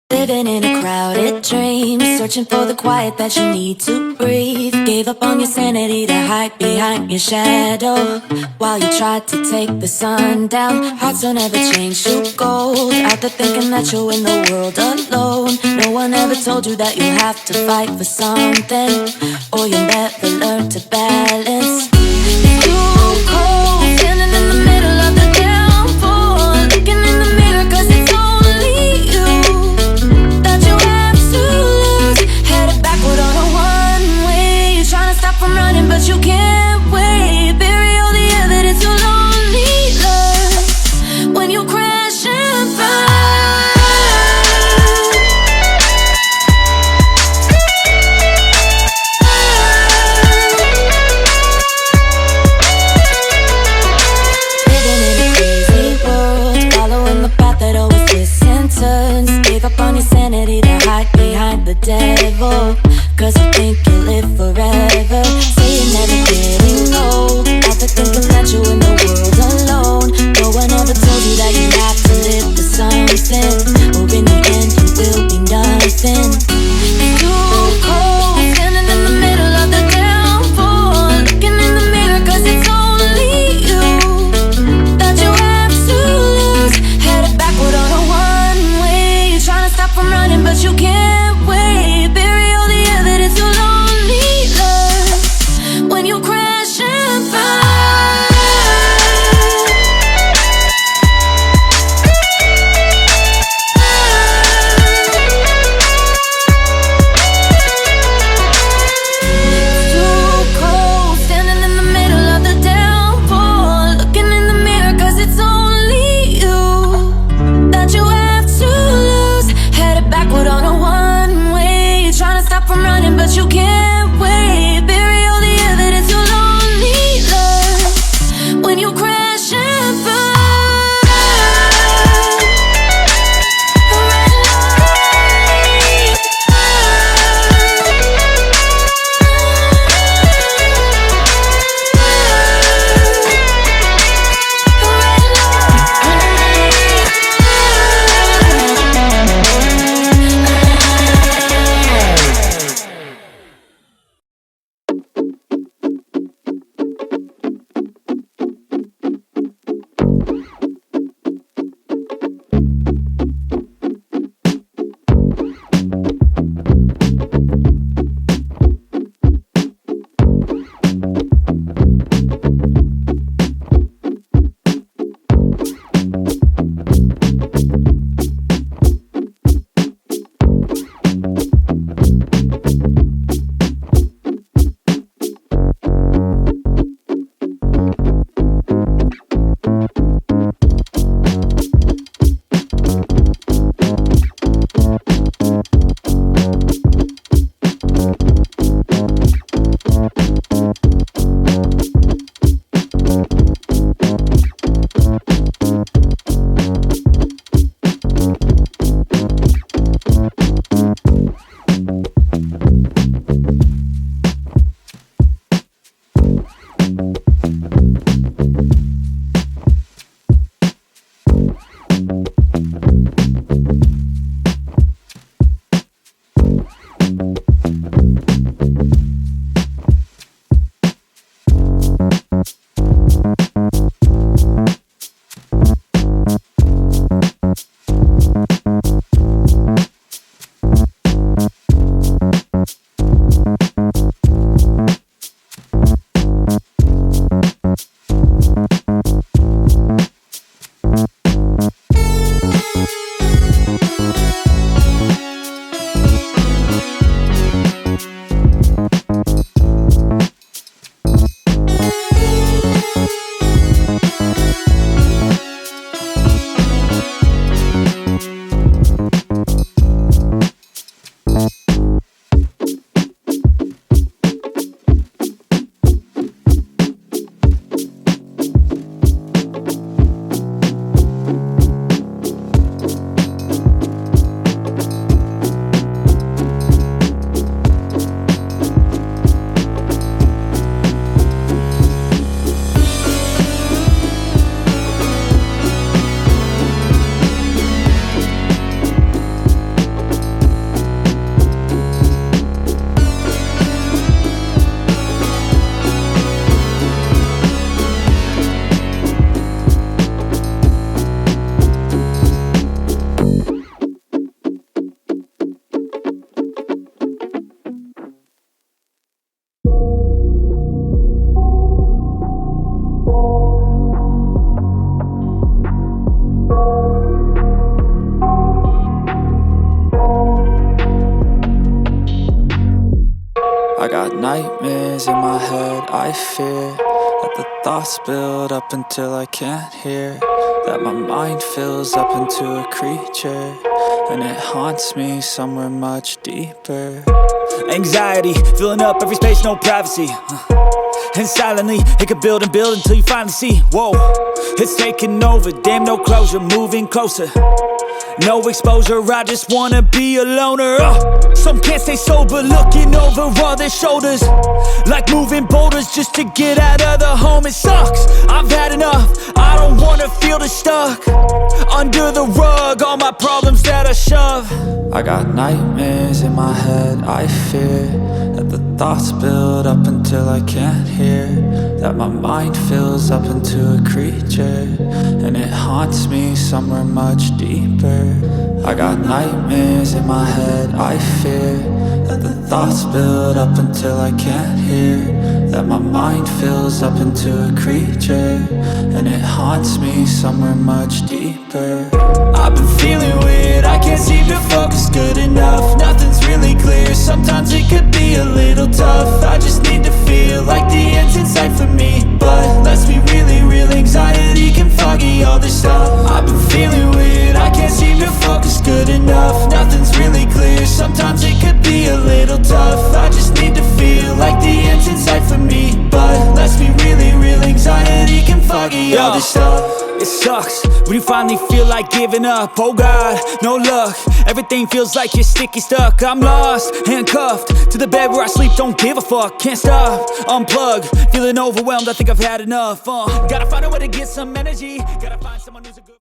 Living in a crowded dream, searching for the quiet that you need to breathe. Gave up on your sanity to hide behind your shadow, while you tried to take the sun down. Hearts don't ever change to gold, out there thinking that you'll win the world alone. No one ever told you that you have to fight for something, or you'll never learn to balance. It's too cold, standing in the middle of the downpour, looking in the mirror 'cause it's only you that you have to lose. Headed backward on a one-way, you're trying to stop from running but you can't wait. Bury all the evidence, you'll only learn when you crash and burn. The devil, 'cause you think you'll live forever. Say you're never getting old, out there thinking that you're in the world alone. No one ever told you that you have to live for something, or in the end you will be nothing. It's too cold, standing in the middle of the downpour, looking in the mirror 'cause it's only you that you have to lose. Headed backward on a one-way, you're trying to stop from running but you can't. Bury all the evidence, you'll only learn when you crash and burn. It's too cold, standing in the middle of the downpour, looking in the mirror 'cause it's only you that you have to lose. Headed backward on a one-way, trying to stop from running but you can't wait. Bury all the evidence, you'll only learn when you crash and burn. I got nightmares in my head, I fear that the thoughts build up until I can't hear, that my mind fills up into a creature, and it haunts me somewhere much deeper. Anxiety, filling up every space, no privacy. And silently, it could build and build until you finally see, whoa, it's taking over, damn no closure, moving closer. No exposure, I just wanna be a loner. Some can't stay sober, looking over all their shoulders, like moving boulders just to get out of the home. It sucks, I've had enough, I don't wanna feel the stuck under the rug, all my problems that I shove. I got nightmares in my head, I fear that the thoughts build up until I can't hear, that my mind fills up into a creature, and it haunts me somewhere much deeper. I got nightmares in my head, I fear that the thoughts build up until I can't hear, that my mind fills up into a creature, and it haunts me somewhere much deeper. I've been feeling weird, I can't seem to focus good enough. Nothing's really clear, sometimes it could be a little tough. I just need to feel like the end's in sight for me, but let's be really real, anxiety can foggy all this stuff. I've been feeling weird, I can't seem to focus good enough. Nothing's really clear, sometimes it could be a little tough. I just need to feel like the end's in sight for me, but let's be really real, anxiety can foggy all this stuff. It sucks when you finally feel like giving up. Oh God, no luck, everything feels like you're sticky stuck. I'm lost, handcuffed to the bed where I sleep, don't give a fuck. Can't stop, unplug, feeling overwhelmed, I think I've had enough. Gotta find a way to get some energy, gotta find someone who's a good